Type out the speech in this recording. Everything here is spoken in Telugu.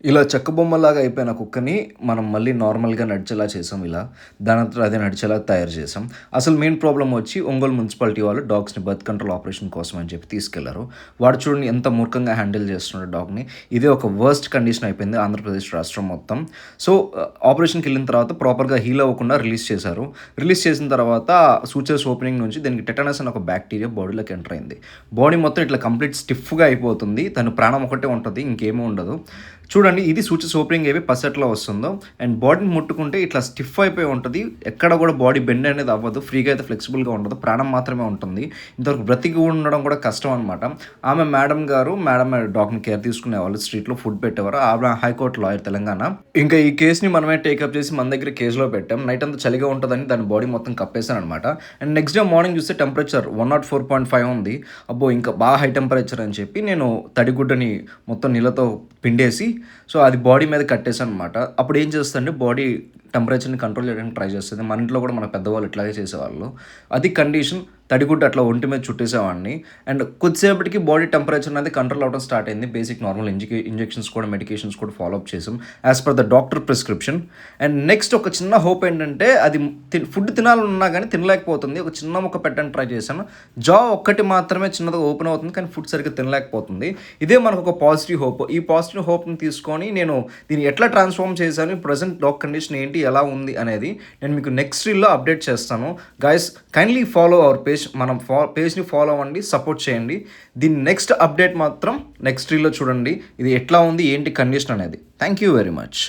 ఇలా చెక్క బొమ్మలాగా అయిపోయిన కుక్కని మనం మళ్ళీ నార్మల్‌గా నడిచేలా చేసాం ఇలా. దానంతట అదే నడిచేలా తయారు చేసాం. అసలు మెయిన్ ప్రాబ్లమ్ వచ్చి ఒంగోలు మున్సిపాలిటీ వాళ్ళు డాగ్స్‌ని బర్త్ కంట్రోల్ ఆపరేషన్ కోసం అని చెప్పి తీసుకెళ్లారు. వాడు చూడండి ఎంత మూర్ఖంగా హ్యాండిల్ చేస్తున్నాడో డాగ్‌ని. ఇదే ఒక వర్స్ట్ కండిషన్ అయిపోయింది ఆంధ్రప్రదేశ్ రాష్ట్రం మొత్తం. సో, ఆపరేషన్‌కెళ్ళిన తర్వాత ప్రాపర్‌గా హీల్ అవ్వకుండా రిలీజ్ చేశారు. రిలీజ్ చేసిన తర్వాత సూచర్స్ ఓపెనింగ్ నుంచి దీనికి టెటనస్ అనే ఒక బ్యాక్టీరియా బాడీలోకి ఎంటర్ అయింది. బాడీ మొత్తం ఇట్లా కంప్లీట్ స్టిఫ్‌గా అయిపోతుంది. తన ప్రాణం ఒకటే ఉంటది. ఇంకేమీ ఉండదు. చూడండి ఇది సూచర్స్ ఓపెనింగ్ ఏవి పస్ ఎట్లా వస్తుందో అండ్ బాడీని ముట్టుకుంటే ఇట్లా స్టిఫ్ అయిపోయి ఉంటుంది. ఎక్కడ కూడా బాడీ బెండ్ అనేది అవ్వదు. ఫ్రీగా అయితే ఫ్లెక్సిబుల్గా ఉండదు. ప్రాణం మాత్రమే ఉంటుంది. ఇంతవరకు బ్రతికి ఉండడం కూడా కష్టం అనమాట. ఆమె మేడం డాగ్ని కేర్ తీసుకునేవాళ్ళు. స్ట్రీట్లో ఫుడ్ పెట్టేవారు. ఆమె హైకోర్టు లాయర్ తెలంగాణ. ఇంకా ఈ కేసుని మనమే టేకప్ చేసి మన దగ్గర కేసులో పెట్టాం. నైట్ అంతా చలిగా ఉంటుందని దాని బాడీ మొత్తం కప్పేశాను అనమాట. అండ్ నెక్స్ట్ డే మార్నింగ్ చూస్తే టెంపరేచర్ 104.5 ఉంది. అబ్బో ఇంకా బాగా హై టెంపరేచర్ అని చెప్పి నేను తడిగుడ్డని మొత్తం నీళ్ళతో పిండేసి సో అది బాడీ మీద కట్టేసాను అనమాట. అప్పుడు ఏం చేస్తుందంటే బాడీ టెంపరేచర్ని కంట్రోల్ చేయడానికి ట్రై చేస్తుంది. మన ఇంట్లో కూడా మన పెద్దవాళ్ళు ఇట్లాగే చేసేవాళ్ళు. అది కండిషన్. తడిగుడ్డ అట్లా ఒంటి మీద చుట్టేసేవాడిని. అండ్ కొద్దిసేపటికి బాడీ టెంపరేచర్ అనేది కంట్రోల్ అవ్వడం స్టార్ట్ అయింది. బేసిక్ నార్మల్ ఇంజెక్షన్స్ కూడా మెడికేషన్స్ కూడా ఫాలో అప్ చేసాం as per the doctor prescription. And next ఒక చిన్న హోప్ ఏంటంటే అది ఫుడ్ తినాలన్నా కానీ తినలేకపోతుంది. ఒక చిన్న ముక్క పెట్టడానికి ట్రై చేశాను. జా ఒక్కటి మాత్రమే చిన్నగా ఓపెన్ అవుతుంది కానీ ఫుడ్ సరిగ్గా తినలేకపోతుంది. ఇదే మనకు ఒక పాజిటివ్ హోప్. ఈ పాజిటివ్ హోప్ని తీసుకొని నేను దీన్ని ఎట్లా ట్రాన్స్ఫార్మ్ చేశాను, ప్రజెంట్ డాగ్ కండిషన్ ఏంటి, ఎలా ఉంది అనేది నేను మీకు నెక్స్ట్ రీల్లో అప్డేట్ చేస్తాను. Guys kindly follow our page. మనం పేజ్ని ఫాలో అవ్వండి, సపోర్ట్ చేయండి. దీని నెక్స్ట్ అప్డేట్ మాత్రం నెక్స్ట్ రీల్లో చూడండి. ఇది ఎట్లా ఉంది ఏంటి కండిషన్ అనేది. Thank you very much.